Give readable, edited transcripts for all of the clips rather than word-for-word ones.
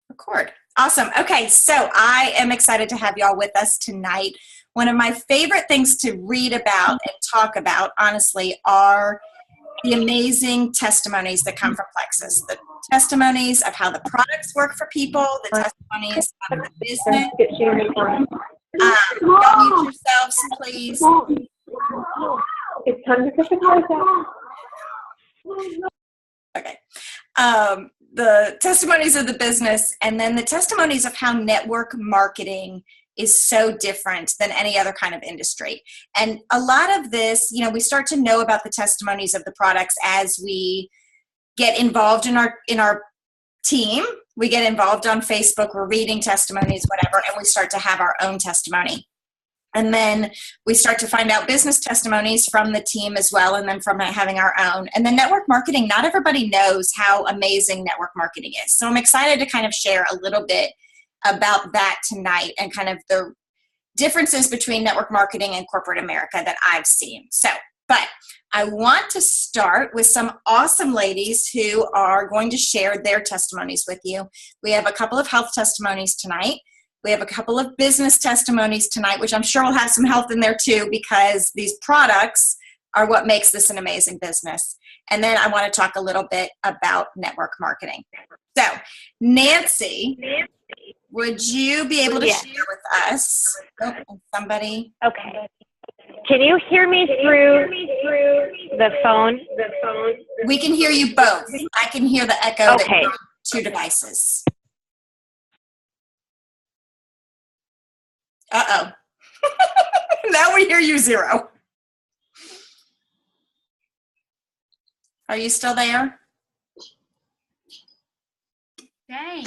Record. Awesome. Okay, so I am excited to have y'all with us tonight. One of my favorite things to read about and talk about, honestly, are the amazing testimonies that come from Plexus. The testimonies of how the products work for people, the testimonies of the business. Y'all mute yourselves, please. It's time to put the cars out. Okay. The testimonies of the business, and then the testimonies of how network marketing is so different than any other kind of industry. And a lot of this, you know, we start to know about the testimonies of the products as we get involved in our team. We get involved on Facebook, we're reading testimonies, whatever, and we start to have our own testimony. And then we start to find out business testimonies from the team as well, and then from having our own. And then network marketing, not everybody knows how amazing network marketing is. So I'm excited to kind of share a little bit about that tonight and kind of the differences between network marketing and corporate America that I've seen. But I want to start with some awesome ladies who are going to share their testimonies with you. We have a couple of health testimonies tonight. We have a couple of business testimonies tonight, which I'm sure will have some health in there too, because these products are what makes this an amazing business. And then I want to talk a little bit about network marketing. So, Nancy, would you be able to share with us? Oh, somebody. Okay. Can you hear me through the phone? We can hear you both. I can hear the echo that you're on two devices. Uh-oh. Now we hear you 0. Are you still there? Dang.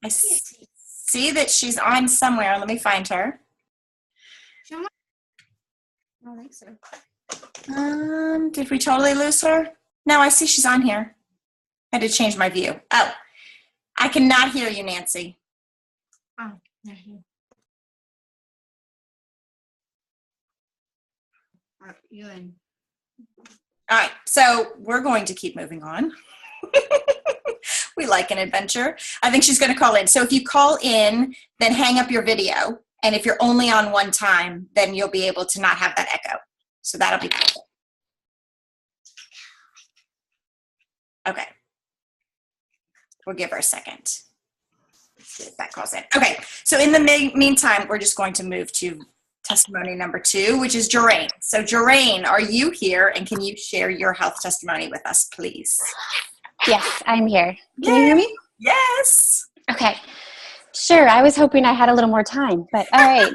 I see that she's on somewhere. Let me find her. I don't think so. Did we totally lose her? No, I see she's on here. I had to change my view. Oh, I cannot hear you, Nancy. Oh, not here. You in. All right, so we're going to keep moving on. We like an adventure. I think she's going to call in. So if you call in, then hang up your video. And if you're only on one time, then you'll be able to not have that echo. So that'll be cool. Okay. We'll give her a second. See if that calls in. Okay, so in the meantime, we're just going to move to testimony number 2, which is Joraine. So Joraine, are you here, and can you share your health testimony with us, please? Yes, I'm here. Can you hear me? Yes. Okay. Sure. I was hoping I had a little more time, but all right.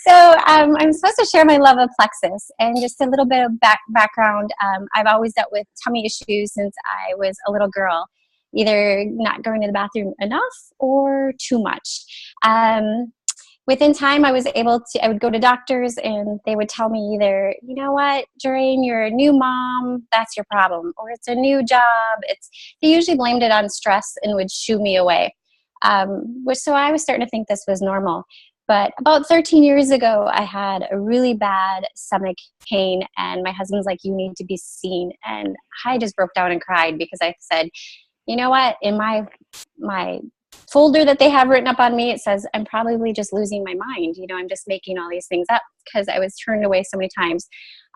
So I'm supposed to share my love of Plexus, and just a little bit of background. I've always dealt with tummy issues since I was a little girl, either not going to the bathroom enough or too much. Within time, I would go to doctors, and they would tell me either, you know what, Joraine, you're a new mom, that's your problem, or it's a new job. They usually blamed it on stress and would shoo me away. So I was starting to think this was normal. But about 13 years ago, I had a really bad stomach pain, and my husband's like, you need to be seen. And I just broke down and cried, because I said, you know what, in my folder that they have written up on me, it says I'm probably just losing my mind. You know, I'm just making all these things up, because I was turned away so many times.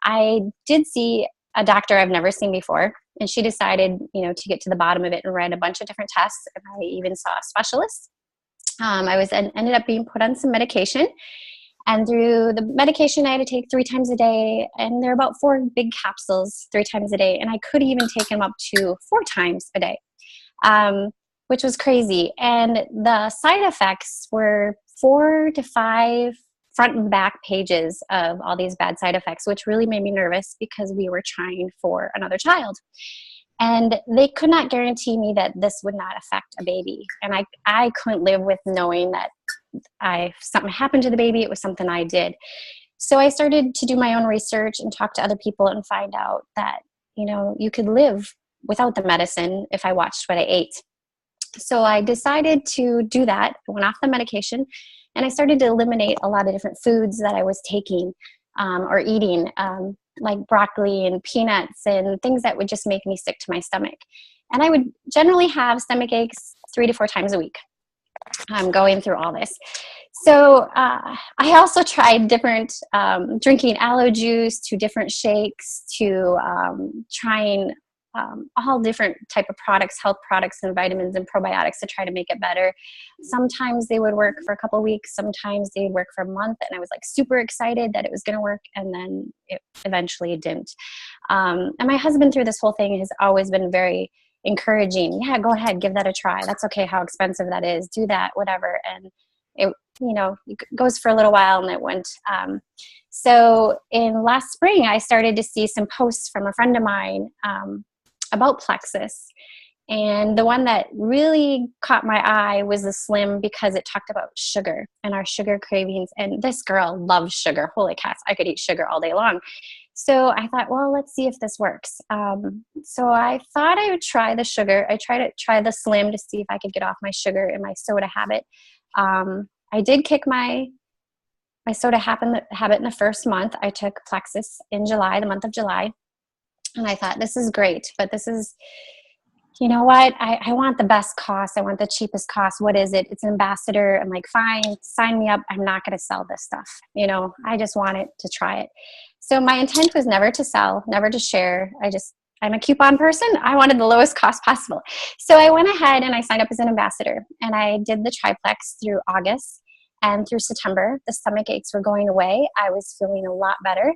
I did see a doctor I've never seen before, and she decided, you know, to get to the bottom of it and ran a bunch of different tests. And I even saw a specialist. Ended up being put on some medication, and through the medication I had to take 3 times a day, and there are about 4 big capsules 3 times a day, and I could even take them up to 4 times a day. Which was crazy. And the side effects were 4 to 5 front and back pages of all these bad side effects, which really made me nervous, because we were trying for another child. And they could not guarantee me that this would not affect a baby. And I couldn't live with knowing that something happened to the baby. It was something I did. So I started to do my own research and talk to other people, and find out that, you know, you could live without the medicine if I watched what I ate. So I decided to do that. I went off the medication, and I started to eliminate a lot of different foods that I was taking or eating, like broccoli and peanuts and things that would just make me sick to my stomach. And I would generally have stomach aches 3 to 4 times a week. I'm going through all this. So I also tried different, drinking aloe juice, to different shakes, to trying all different type of products, health products and vitamins and probiotics to try to make it better. Sometimes they would work for a couple of weeks. Sometimes they'd work for a month. And I was like super excited that it was going to work. And then it eventually didn't. And my husband through this whole thing has always been very encouraging. Yeah, go ahead, give that a try. That's okay how expensive that is. Do that, whatever. And it, it goes for a little while and it went. So in last spring, I started to see some posts from a friend of mine about Plexus. And the one that really caught my eye was the Slim, because it talked about sugar and our sugar cravings. And this girl loves sugar. Holy cats, I could eat sugar all day long. So I thought, well, let's see if this works. So I thought I would try the sugar. I tried to try the Slim to see if I could get off my sugar and my soda habit. I did kick my soda habit in the first month. I took Plexus in July, the month of July. And I thought, this is great, but this is, you know what? I want the best cost. I want the cheapest cost. What is it? It's an ambassador. I'm like, fine, sign me up. I'm not going to sell this stuff. I just wanted to try it. So my intent was never to sell, never to share. I'm a coupon person. I wanted the lowest cost possible. So I went ahead and I signed up as an ambassador, and I did the triplex through August, and through September, the stomach aches were going away. I was feeling a lot better.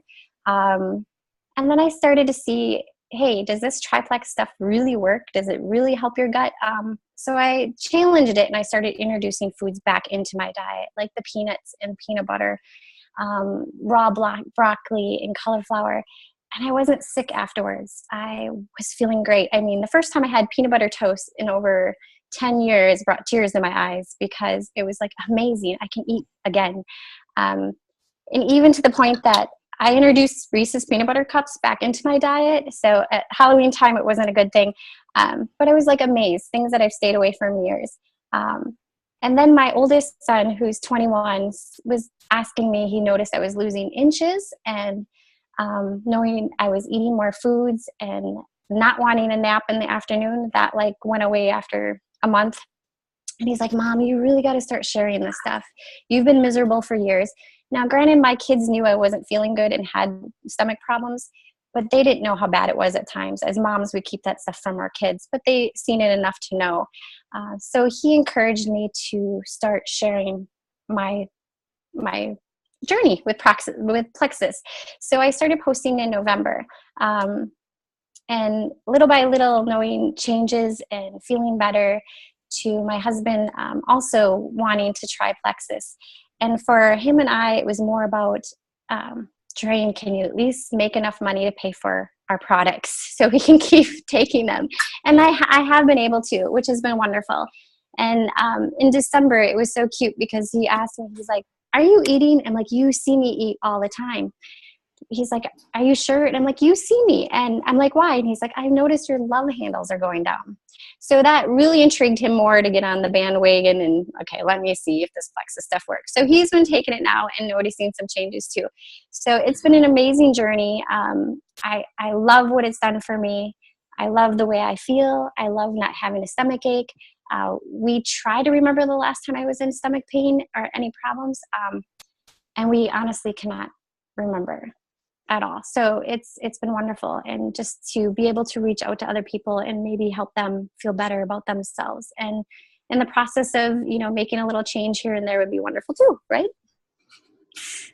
And then I started to see, hey, does this triplex stuff really work? Does it really help your gut? So I challenged it, and I started introducing foods back into my diet, like the peanuts and peanut butter, raw broccoli and cauliflower. And I wasn't sick afterwards. I was feeling great. I mean, the first time I had peanut butter toast in over 10 years brought tears to my eyes, because it was like amazing. I can eat again. And even to the point that I introduced Reese's peanut butter cups back into my diet. So at Halloween time, it wasn't a good thing. But I was like amazed, things that I've stayed away from years. And then my oldest son, who's 21, was asking me, he noticed I was losing inches, and knowing I was eating more foods and not wanting a nap in the afternoon, that like went away after a month. And he's like, Mom, you really got to start sharing this stuff. You've been miserable for years. Now, granted, my kids knew I wasn't feeling good and had stomach problems, but they didn't know how bad it was at times. As moms, we keep that stuff from our kids, but they seen it enough to know. So he encouraged me to start sharing my journey with Plexus. So I started posting in November. And little by little, knowing changes and feeling better, to my husband also wanting to try Plexus. And for him and I, it was more about, Drain, can you at least make enough money to pay for our products so we can keep taking them? And I have been able to, which has been wonderful. And in December, it was so cute, because he asked me, he's like, are you eating? I'm like, you see me eat all the time. He's like, are you sure? And I'm like, you see me. And I'm like, why? And he's like, I noticed your love handles are going down. So that really intrigued him more to get on the bandwagon and, okay, let me see if this Plexus stuff works. So he's been taking it now and noticing some changes too. So it's been an amazing journey. I love what it's done for me. I love the way I feel. I love not having a stomach ache. We try to remember the last time I was in stomach pain or any problems. And we honestly cannot remember at all. So it's been wonderful. And just to be able to reach out to other people and maybe help them feel better about themselves. And in the process of, making a little change here and there would be wonderful too, right?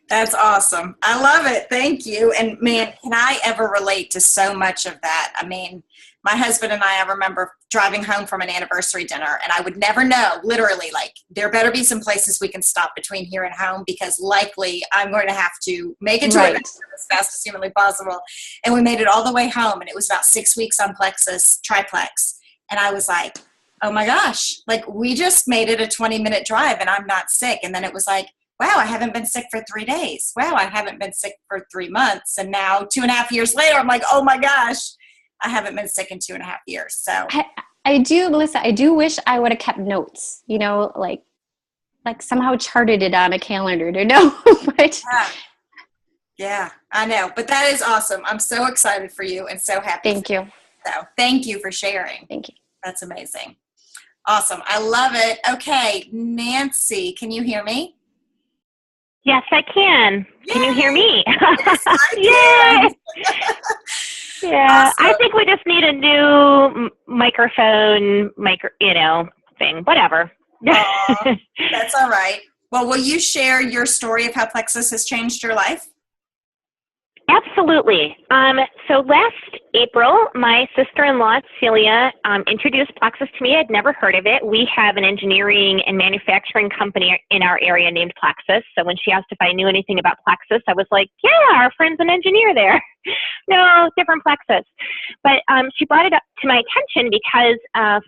That's awesome. I love it. Thank you. And man, can I ever relate to so much of that? I mean, my husband and I remember driving home from an anniversary dinner, and I would never know, literally, like, there better be some places we can stop between here and home, because likely I'm going to have to make it to it as fast as humanly possible. And we made it all the way home, and it was about 6 weeks on Plexus triplex. And I was like, oh my gosh, like, we just made it a 20-minute drive and I'm not sick. And then it was like, wow, I haven't been sick for 3 days. Wow, I haven't been sick for 3 months. And now 2.5 years later, I'm like, oh my gosh, I haven't been sick in 2.5 years. So I do, Melissa, I do wish I would have kept notes, like somehow charted it on a calendar to know. But yeah, I know. But that is awesome. I'm so excited for you and so happy. Thank you. though. Thank you for sharing. Thank you. That's amazing. Awesome. I love it. Okay, Nancy, can you hear me? Yes, I can. Yay! Can you hear me? Yes, I Yay! can. Yeah, I Awesome. think we just need a new microphone, thing, whatever. Aw, that's all right. Well, will you share your story of how Plexus has changed your life? Absolutely. So last April, my sister-in-law, Celia, introduced Plexus to me. I'd never heard of it. We have an engineering and manufacturing company in our area named Plexus. So when she asked if I knew anything about Plexus, I was like, yeah, our friend's an engineer there. No, different Plexus. But she brought it up to my attention because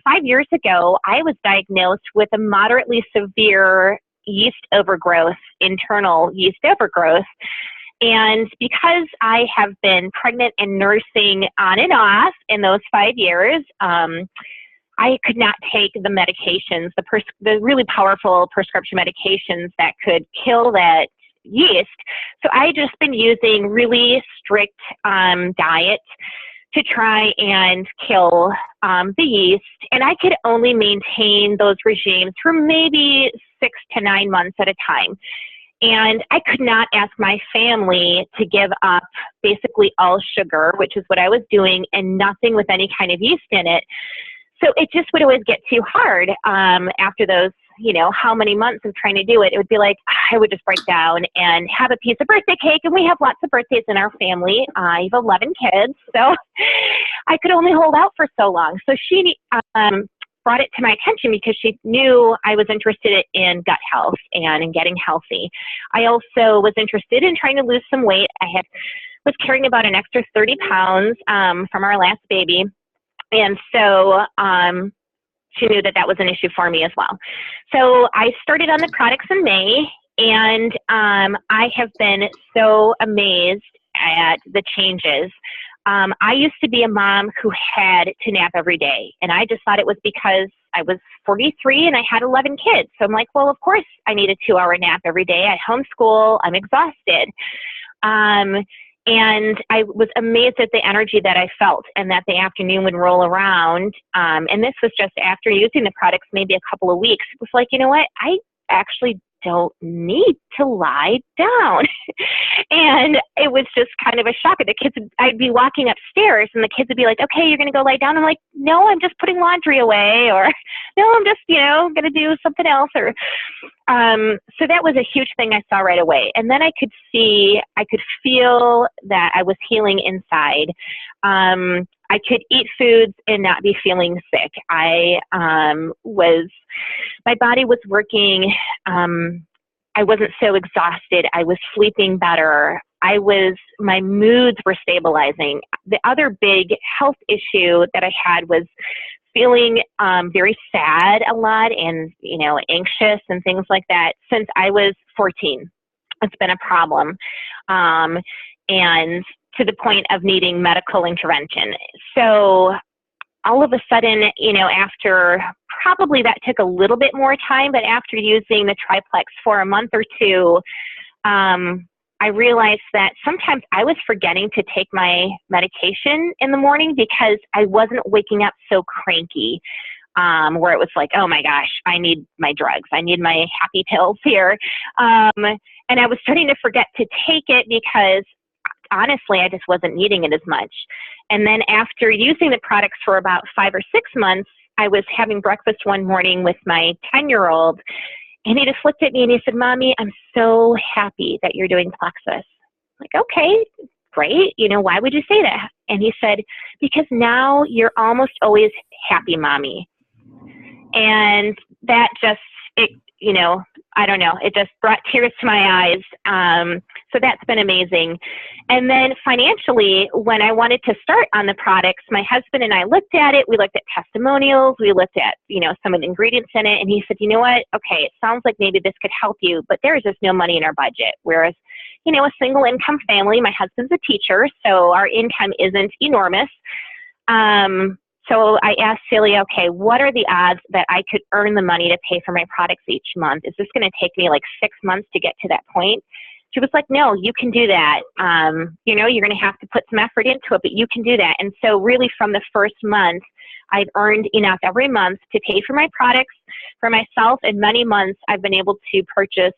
5 years ago, I was diagnosed with a moderately severe yeast overgrowth, internal yeast overgrowth. And because I have been pregnant and nursing on and off in those 5 years, I could not take the medications, the really powerful prescription medications that could kill that yeast. So I just been using really strict diet to try and kill the yeast. And I could only maintain those regimes for maybe 6 to 9 months at a time. And I could not ask my family to give up basically all sugar, which is what I was doing, and nothing with any kind of yeast in it. So it just would always get too hard after those, how many months of trying to do it. It would be like, I would just break down and have a piece of birthday cake. And we have lots of birthdays in our family. I have 11 kids, so I could only hold out for so long. So she brought it to my attention because she knew I was interested in gut health and in getting healthy. I also was interested in trying to lose some weight. Was carrying about an extra 30 pounds from our last baby. And so she knew that was an issue for me as well. So I started on the products in May, and I have been so amazed at the changes. I used to be a mom who had to nap every day, and I just thought it was because I was 43 and I had 11 kids. So I'm like, well, of course I need a 2-hour nap every day. I homeschool. I'm exhausted. And I was amazed at the energy that I felt, and that the afternoon would roll around. And this was just after using the products, maybe a couple of weeks. It was like, you know what? I actually don't need to lie down. And it was just kind of a shock. The kids, I'd be walking upstairs and the kids would be like, okay, you're going to go lie down. I'm like, no, I'm just putting laundry away, or no, I'm just, going to do something else. Or, so that was a huge thing I saw right away. And then I could feel that I was healing inside. I could eat foods and not be feeling sick. My body was working. I wasn't so exhausted. I was sleeping better. My moods were stabilizing. The other big health issue that I had was feeling very sad a lot and, anxious and things like that since I was 14. It's been a problem. And to the point of needing medical intervention. So all of a sudden, after probably that took a little bit more time, but after using the triplex for a month or two, I realized that sometimes I was forgetting to take my medication in the morning because I wasn't waking up so cranky, where it was like, oh my gosh, I need my drugs. I need my happy pills here. And I was starting to forget to take it because honestly, I just wasn't needing it as much. And then after using the products for about 5 or 6 months, I was having breakfast one morning with my 10-year-old, and he just looked at me and he said, Mommy, I'm so happy that you're doing Plexus. I'm like, okay, great. Why would you say that? And he said, because now you're almost always happy, Mommy. And that just, I don't know, it just brought tears to my eyes. So that's been amazing. And then financially, when I wanted to start on the products, my husband and I looked at it. We looked at testimonials. We looked at, some of the ingredients in it. And he said, you know what? Okay, it sounds like maybe this could help you, but there is just no money in our budget. Whereas, a single income family, my husband's a teacher, so our income isn't enormous. So I asked Celia, okay, what are the odds that I could earn the money to pay for my products each month? Is this going to take me like 6 months to get to that point? she was like, no, you can do that. You know, you're going to have to put some effort into it, but you can do that. And so really from the first month, I've earned enough every month to pay for my products for myself. And many months I've been able to purchase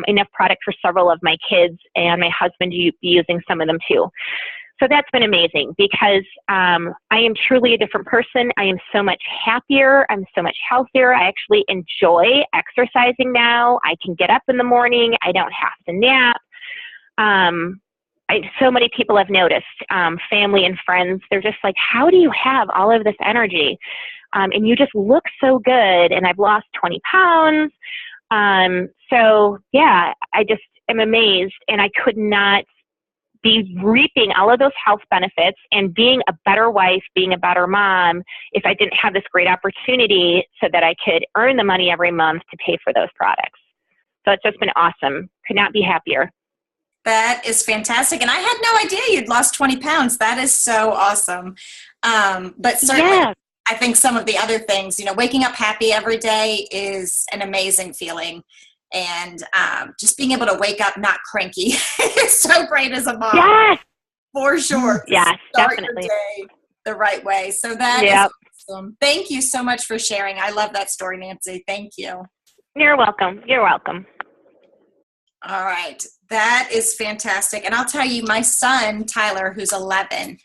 enough product for several of my kids, and my husband to be using some of them too. So that's been amazing because I am truly a different person. I am so much happier. I'm so much healthier. I actually enjoy exercising now. I can get up in the morning. I don't have to nap. So many people have noticed, family and friends, they're just like, how do you have all of this energy? And you just look so good. And I've lost 20 pounds. So yeah, I just am amazed, and I could not be reaping all of those health benefits and being a better wife, being a better mom, if I didn't have this great opportunity so that I could earn the money every month to pay for those products. So it's just been awesome. Could not be happier. That is fantastic. And I had no idea you'd lost 20 pounds. That is so awesome. But certainly, Yeah. I think some of the other things, you know, waking up happy every day is an amazing feeling. And just being able to wake up not cranky is so great as a mom. Yes. For sure. Yes, Start definitely. your day the right way. So that is awesome. Thank you so much for sharing. I love that story, Nancy. Thank you. You're welcome. You're welcome. All right. That is fantastic. And I'll tell you, my son, Tyler, who's 11,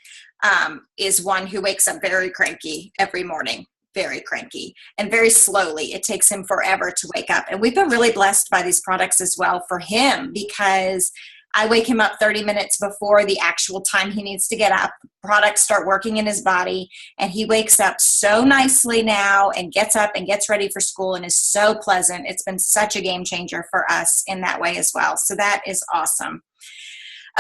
is one who wakes up very cranky every morning. Very cranky and very slowly. It takes him forever to wake up. And we've been really blessed by these products as well for him, because I wake him up 30 minutes before the actual time he needs to get up. Products start working in his body, and he wakes up so nicely now and gets up and gets ready for school and is so pleasant. It's been such a game changer for us in that way as well. So that is awesome.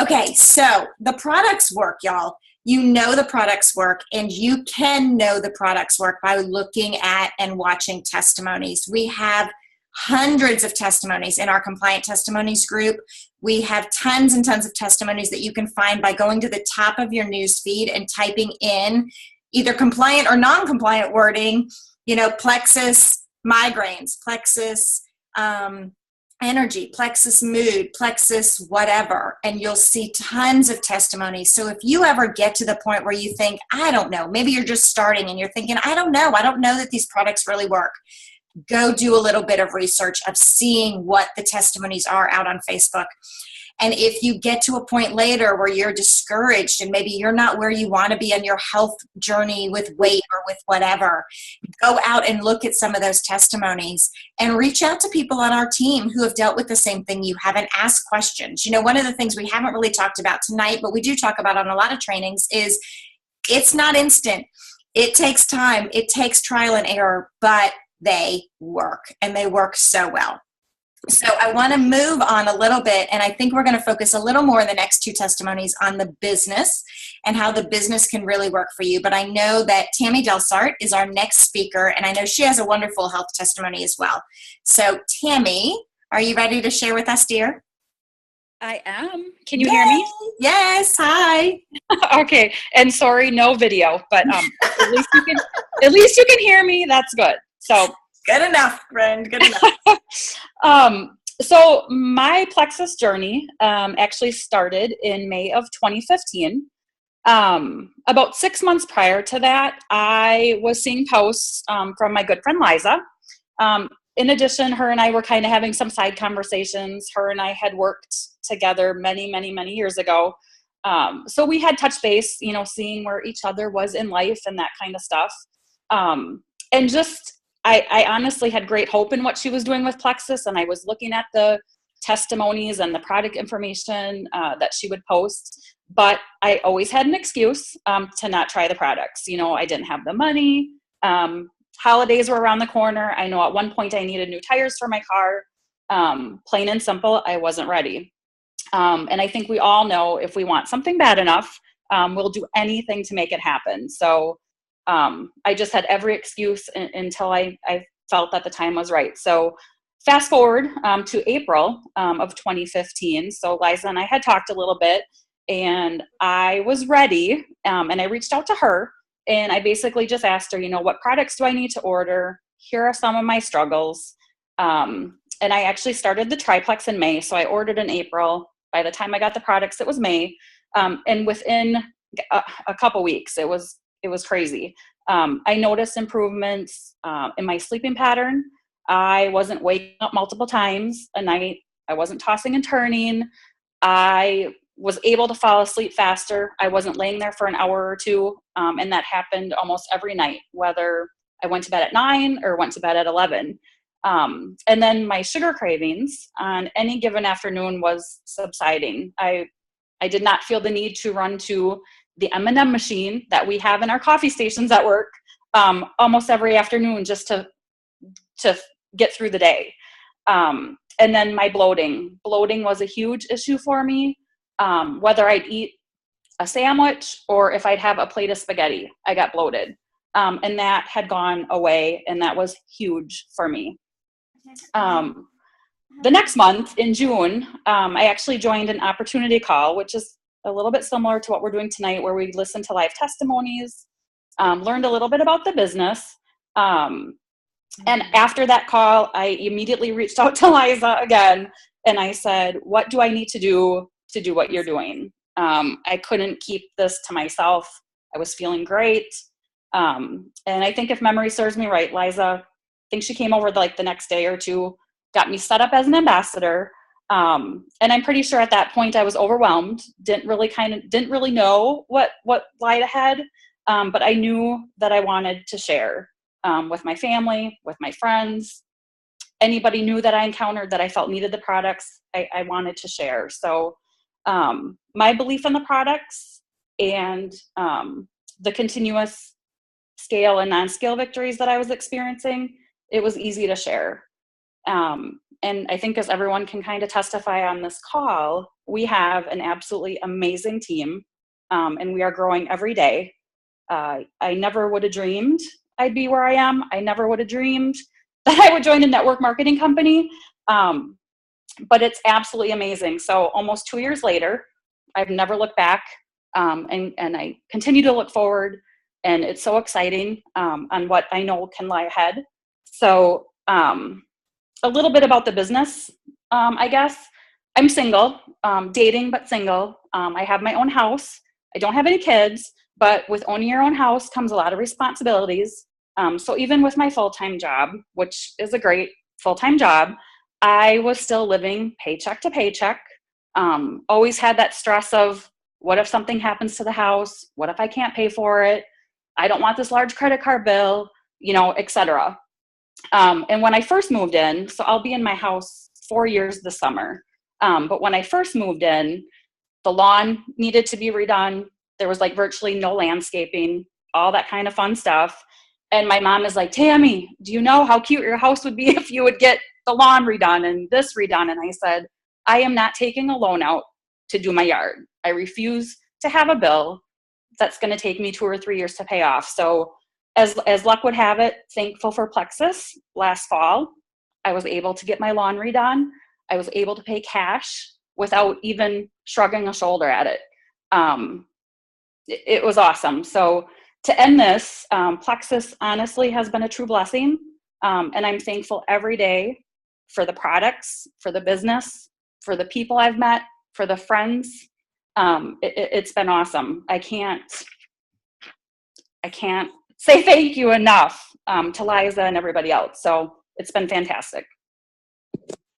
Okay, so the products work, y'all. You know the products work, and you can know the products work by looking at and watching testimonies. We have hundreds of testimonies in our compliant testimonies group. We have tons and tons of testimonies that you can find by going to the top of your news feed and typing in either compliant or non-compliant wording, you know, Plexus migraines, Plexus energy, Plexus mood, Plexus whatever, and you'll see tons of testimonies. So if you ever get to the point where you think, I don't know, maybe you're just starting and you're thinking, I don't know that these products really work, go do a little bit of research of seeing what the testimonies are out on Facebook. And if you get to a point later where you're discouraged and maybe you're not where you want to be on your health journey with weight or with whatever, go out and look at some of those testimonies and reach out to people on our team who have dealt with the same thing you have and ask questions. You know, one of the things we haven't really talked about tonight, but we do talk about on a lot of trainings, is it's not instant. It takes time. It takes trial and error, but they work, and they work so well. So I want to move on a little bit, and I think we're going to focus a little more in the next two testimonies on the business and how the business can really work for you. But I know that Tammy Delsart is our next speaker, and I know she has a wonderful health testimony as well. So Tammy, are you ready to share with us, dear? I am. Can you hear me? Yes. Hi. Okay. And sorry, no video, but at least you can hear me. That's good. So good enough, friend. Good enough. So my Plexus journey actually started in May of 2015. About 6 months prior to that, I was seeing posts from my good friend Liza. In addition, her and I were kind of having some side conversations. Her and I had worked together many, many, many years ago. So we had touch base, you know, seeing where each other was in life and that kind of stuff. And just, I honestly had great hope in what she was doing with Plexus, and I was looking at the testimonies and the product information that she would post, but I always had an excuse to not try the products. You know, I didn't have the money. Holidays were around the corner. I know at one point I needed new tires for my car. Plain and simple, I wasn't ready. And I think we all know if we want something bad enough, we'll do anything to make it happen. So I just had every excuse until I felt that the time was right. So fast forward to April of 2015. So Liza and I had talked a little bit, and I was ready, and I reached out to her, and I basically just asked her, you know, what products do I need to order? Here are some of my struggles. And I actually started the triplex in May. So I ordered in April, By the time I got the products, it was May. And within a couple weeks, it was crazy. I noticed improvements in my sleeping pattern. I wasn't waking up multiple times a night. I wasn't tossing and turning. I was able to fall asleep faster. I wasn't laying there for an hour or two. And that happened almost every night, whether I went to bed at 9 or went to bed at 11. And then my sugar cravings on any given afternoon was subsiding. I did not feel the need to run to the M&M machine that we have in our coffee stations at work almost every afternoon just to get through the day. And then my bloating was a huge issue for me. Whether I'd eat a sandwich or if I'd have a plate of spaghetti, I got bloated. And that had gone away, and that was huge for me. The next month in June, I actually joined an opportunity call, which is a little bit similar to what we're doing tonight, where we listen to live testimonies, learned a little bit about the business. And after that call, I immediately reached out to Liza again, and I said, what do I need to do what you're doing? I couldn't keep this to myself. I was feeling great. And I think if memory serves me right, Liza, I think she came over like the next day or two, got me set up as an ambassador. And I'm pretty sure at that point I was overwhelmed, didn't really know what lied ahead. But I knew that I wanted to share with my family, with my friends, anybody new that I encountered that I felt needed the products, I wanted to share. So my belief in the products and the continuous scale and non-scale victories that I was experiencing, it was easy to share. And I think as everyone can kind of testify on this call, we have an absolutely amazing team, and we are growing every day. I never would have dreamed I'd be where I am. I never would have dreamed that I would join a network marketing company, but it's absolutely amazing. So almost 2 years later, I've never looked back, and I continue to look forward, and it's so exciting on what I know can lie ahead. So a little bit about the business, I guess. I'm single, dating but single. I have my own house. I don't have any kids, but with owning your own house comes a lot of responsibilities. So even with my full-time job, which is a great full-time job, I was still living paycheck to paycheck. Always had that stress of, what if something happens to the house? What if I can't pay for it? I don't want this large credit card bill, et cetera. And when I first moved in, so I'll be in my house 4 years this summer. But when I first moved in, the lawn needed to be redone. There was like virtually no landscaping, all that kind of fun stuff. And my mom is like, Tammy, do you know how cute your house would be if you would get the lawn redone and this redone? And I said, I am not taking a loan out to do my yard. I refuse to have a bill that's going to take me 2 or 3 years to pay off. So as luck would have it, thankful for Plexus, last fall, I was able to get my lawn redone. I was able to pay cash without even shrugging a shoulder at it. It was awesome. So to end this, Plexus honestly has been a true blessing. And I'm thankful every day for the products, for the business, for the people I've met, for the friends. It's been awesome. I can't say thank you enough to Liza and everybody else. So it's been fantastic.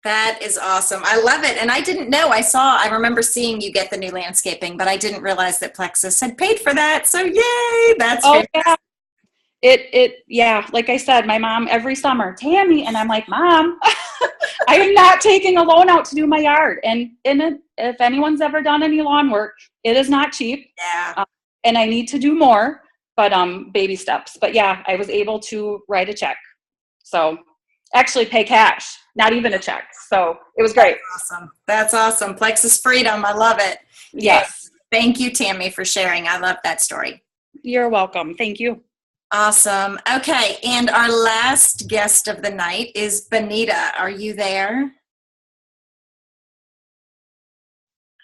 That is awesome. I love it. And I didn't know. I remember seeing you get the new landscaping, but I didn't realize that Plexus had paid for that. So yay, that's fantastic. Yeah. Yeah, like I said, my mom every summer, Tammy, and I'm like, Mom, I am not taking a loan out to do my yard. And if anyone's ever done any lawn work, it is not cheap. Yeah. And I need to do more, but baby steps. But yeah, I was able to write a check. So actually pay cash, not even a check. So it was great. That's awesome. Plexus freedom. I love it. Yes. Thank you, Tammy, for sharing. I love that story. You're welcome. Thank you. Awesome. Okay. And our last guest of the night is Benita. Are you there?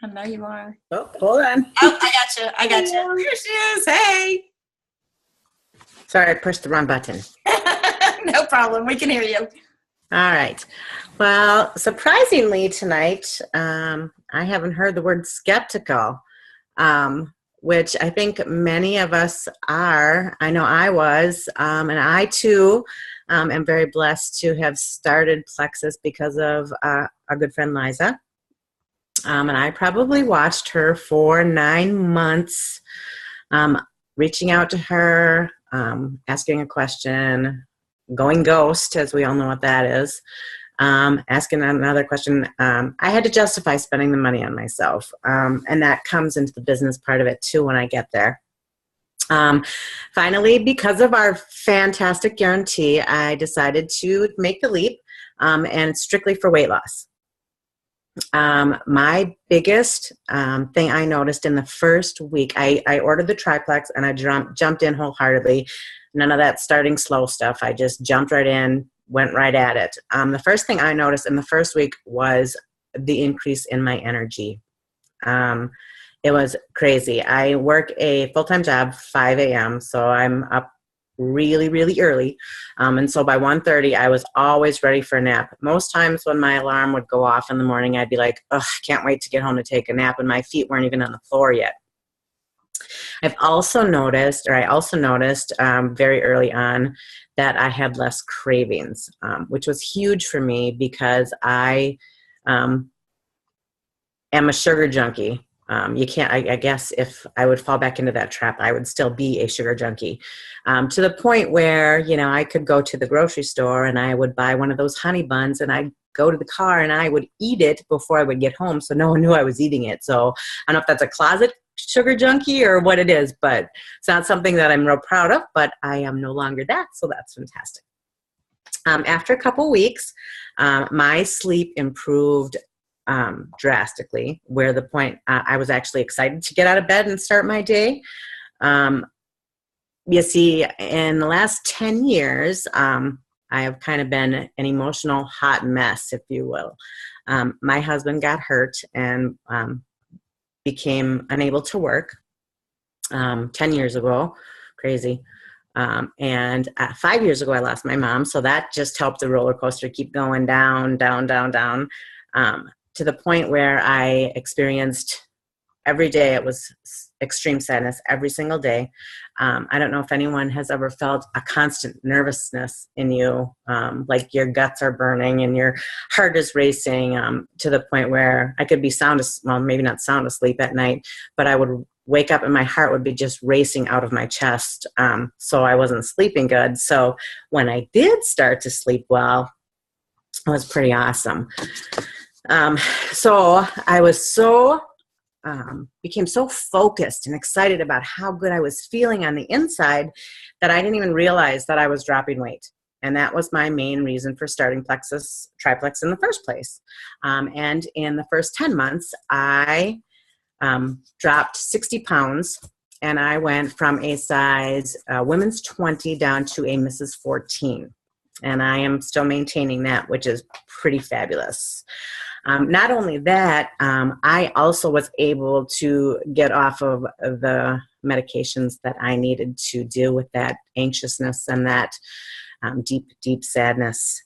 I know you are. Oh, hold on. Oh, I got you. Here she is. Hey. Sorry, I pressed the wrong button. No problem. We can hear you. All right. Well, surprisingly tonight, I haven't heard the word skeptical, which I think many of us are. I know I was, and I too am very blessed to have started Plexus because of our good friend Liza. And I probably watched her for 9 months, reaching out to her, asking a question, going ghost, as we all know what that is, asking another question. I had to justify spending the money on myself, and that comes into the business part of it too when I get there. Finally, because of our fantastic guarantee, I decided to make the leap, and strictly for weight loss. My biggest thing I noticed in the first week, I ordered the triplex and I jumped in wholeheartedly. None of that starting slow stuff. I just jumped right in, went right at it. The first thing I noticed in the first week was the increase in my energy. It was crazy. I work a full-time job, 5 a.m., so I'm up really, really early. And so by 1:30, I was always ready for a nap. Most times when my alarm would go off in the morning, I'd be like, oh, I can't wait to get home to take a nap, and my feet weren't even on the floor yet. I also noticed very early on that I had less cravings, which was huge for me because I am a sugar junkie. I guess if I would fall back into that trap, I would still be a sugar junkie, to the point where, I could go to the grocery store and I would buy one of those honey buns and I'd go to the car and I would eat it before I would get home, so no one knew I was eating it. So I don't know if that's a closet sugar junkie or what it is, but it's not something that I'm real proud of, but I am no longer that, so that's fantastic. After a couple weeks, my sleep improved drastically, where the point I was actually excited to get out of bed and start my day. You see, in the last 10 years, I have kind of been an emotional hot mess, if you will. My husband got hurt and became unable to work 10 years ago. Crazy. And 5 years ago, I lost my mom. So that just helped the roller coaster keep going down, down, down, down, to the point where I experienced every day, it was extreme sadness every single day. I don't know if anyone has ever felt a constant nervousness in you, like your guts are burning and your heart is racing, to the point where I could be maybe not sound asleep at night, but I would wake up and my heart would be just racing out of my chest. So I wasn't sleeping good. So when I did start to sleep well, it was pretty awesome. So I was became so focused and excited about how good I was feeling on the inside that I didn't even realize that I was dropping weight. And that was my main reason for starting Plexus Triplex in the first place. And in the first 10 months, I dropped 60 pounds, and I went from a size women's 20 down to a Mrs. 14. And I am still maintaining that, which is pretty fabulous. Not only that, I also was able to get off of the medications that I needed to deal with that anxiousness and that deep, deep sadness.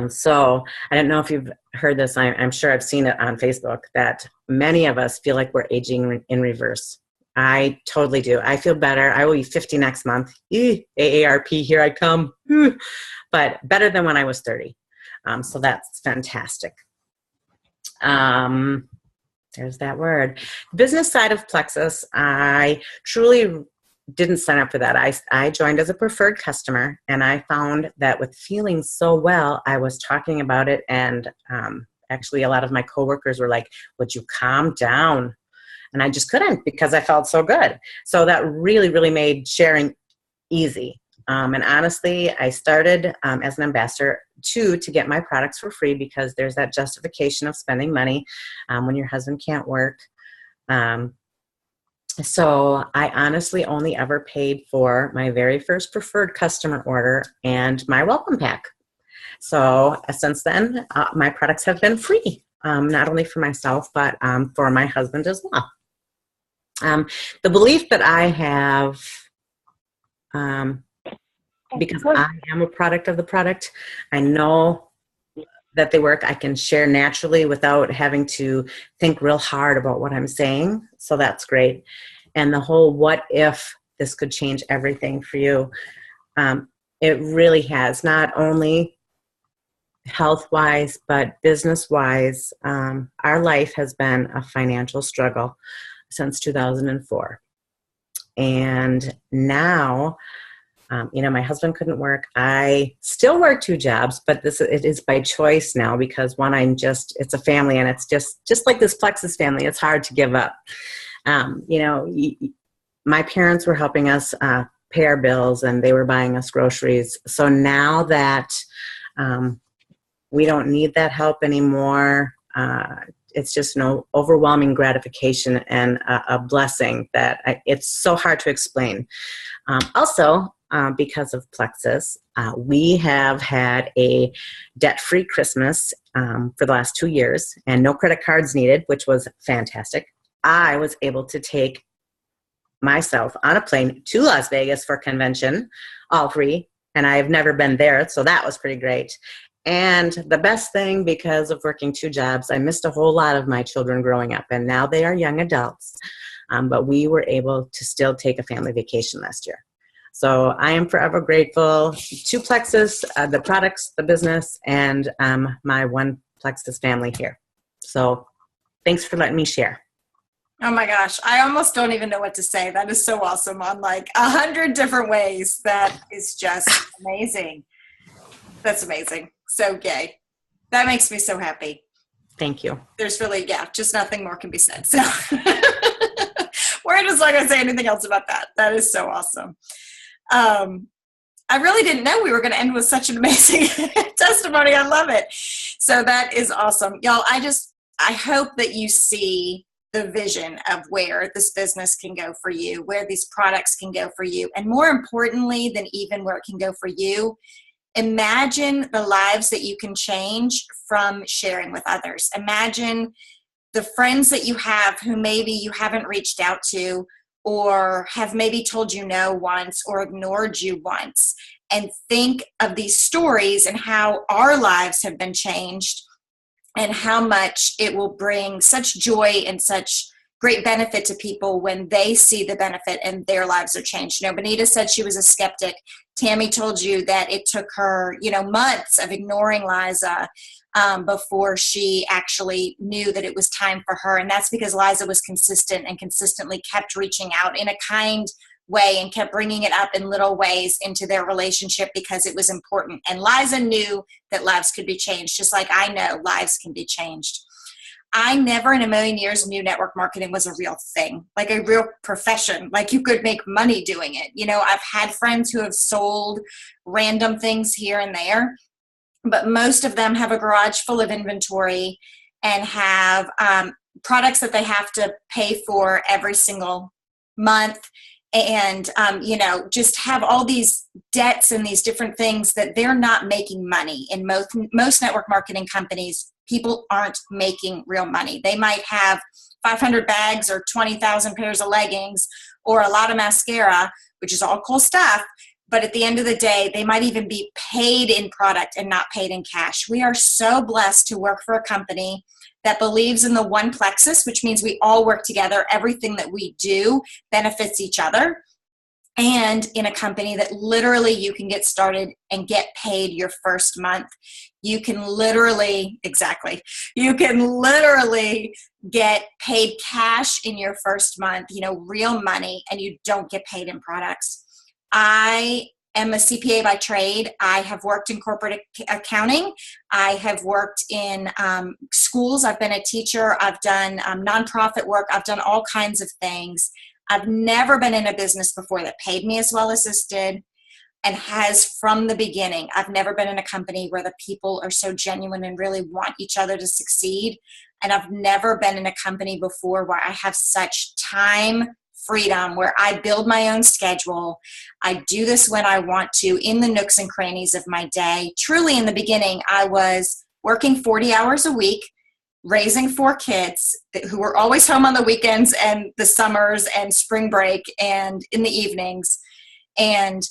So I don't know if you've heard this. I'm sure I've seen it on Facebook that many of us feel like we're aging in reverse. I totally do. I feel better. I will be 50 next month. AARP, here I come. But better than when I was 30. So that's fantastic. There's that word. Business side of Plexus, I truly didn't sign up for that. I joined as a preferred customer, and I found that with feeling so well, I was talking about it, and actually a lot of my coworkers were like, would you calm down? And I just couldn't because I felt so good. So that really, really made sharing easy. And honestly, I started as an ambassador to get my products for free because there's that justification of spending money when your husband can't work. So I honestly only ever paid for my very first preferred customer order and my welcome pack. So since then, my products have been free, not only for myself, but for my husband as well. The belief that I have, because I am a product of the product, I know that they work. I can share naturally without having to think real hard about what I'm saying. So that's great. And the whole what if this could change everything for you. It really has, not only health-wise, but business-wise. Our life has been a financial struggle since 2004. And now, my husband couldn't work. I still work 2 jobs, but it is by choice now because one, it's a family, and it's just like this Plexus family. It's hard to give up. My parents were helping us pay our bills, and they were buying us groceries. So now that we don't need that help anymore, it's just an overwhelming gratification and a blessing that it's so hard to explain. Also, because of Plexus, we have had a debt-free Christmas for the last 2 years, and no credit cards needed, which was fantastic. I was able to take myself on a plane to Las Vegas for convention, all free, and I have never been there, so that was pretty great. And the best thing, because of working 2 jobs, I missed a whole lot of my children growing up, and now they are young adults, but we were able to still take a family vacation last year. So I am forever grateful to Plexus, the products, the business, and my one Plexus family here. So thanks for letting me share. Oh my gosh, I almost don't even know what to say. That is so awesome on like 100 different ways. That is just amazing. That's amazing. So gay. That makes me so happy. Thank you. There's really, just nothing more can be said. So we're just not going to say anything else about that. That is so awesome. I really didn't know we were going to end with such an amazing testimony. I love it. So that is awesome. Y'all, I hope that you see the vision of where this business can go for you, where these products can go for you, and more importantly than even where it can go for you, imagine the lives that you can change from sharing with others. Imagine the friends that you have who maybe you haven't reached out to or have maybe told you no once or ignored you once, and think of these stories and how our lives have been changed and how much it will bring such joy and such great benefit to people when they see the benefit and their lives are changed. Benita said she was a skeptic. Tammy told you that it took her, months of ignoring Liza before she actually knew that it was time for her. And that's because Liza was consistent and consistently kept reaching out in a kind way and kept bringing it up in little ways into their relationship because it was important. And Liza knew that lives could be changed, just like I know lives can be changed. I never in a million years knew network marketing was a real thing, like a real profession, like you could make money doing it. I've had friends who have sold random things here and there, but most of them have a garage full of inventory and have products that they have to pay for every single month. And, just have all these debts and these different things that they're not making money. In most network marketing companies, people aren't making real money. They might have 500 bags or 20,000 pairs of leggings or a lot of mascara, which is all cool stuff. But at the end of the day, they might even be paid in product and not paid in cash. We are so blessed to work for a company that believes in the one Plexus, which means we all work together. Everything that we do benefits each other. And in a company that literally you can get started and get paid your first month. You can literally get paid cash in your first month, real money, and you don't get paid in products. I am a CPA by trade. I have worked in corporate accounting. I have worked in schools. I've been a teacher. I've done nonprofit work. I've done all kinds of things. I've never been in a business before that paid me as well as this did, and has from the beginning. I've never been in a company where the people are so genuine and really want each other to succeed. And I've never been in a company before where I have such time freedom, where I build my own schedule. I do this when I want to, in the nooks and crannies of my day. Truly, in the beginning, I was working 40 hours a week, raising 4 kids who were always home on the weekends and the summers and spring break and in the evenings. And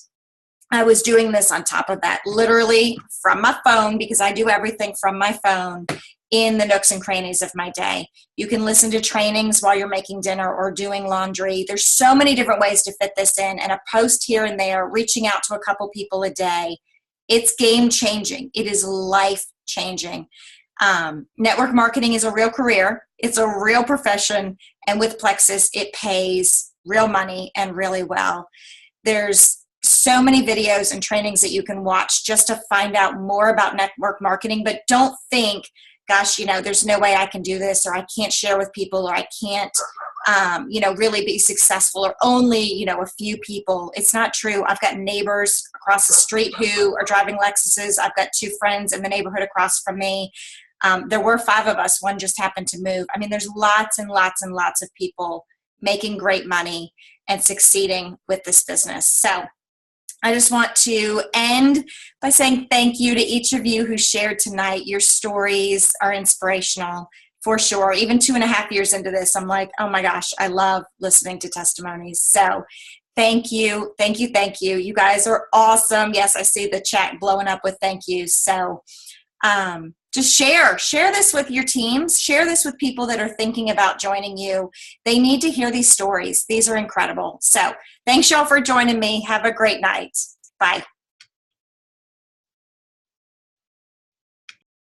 I was doing this on top of that, literally from my phone, because I do everything from my phone, in the nooks and crannies of my day. You can listen to trainings while you're making dinner or doing laundry. There's so many different ways to fit this in, and a post here and there, reaching out to a couple people a day. It's game changing. It is life changing. Network marketing is a real career. It's a real profession. And with Plexus, it pays real money and really well. There's so many videos and trainings that you can watch just to find out more about network marketing, but don't think, gosh, there's no way I can do this, or I can't share with people, or I can't, really be successful, or only, a few people. It's not true. I've got neighbors across the street who are driving Lexuses. I've got 2 friends in the neighborhood across from me. There were 5 of us. One just happened to move. I mean, there's lots and lots and lots of people making great money and succeeding with this business. So I just want to end by saying thank you to each of you who shared tonight. Your stories are inspirational for sure. Even 2.5 years into this, I'm like, oh my gosh, I love listening to testimonies. So thank you, thank you, thank you. You guys are awesome. Yes, I see the chat blowing up with thank yous. So just share this with your teams. Share this with people that are thinking about joining you. They need to hear these stories. These are incredible. So thanks y'all for joining me. Have a great night. Bye.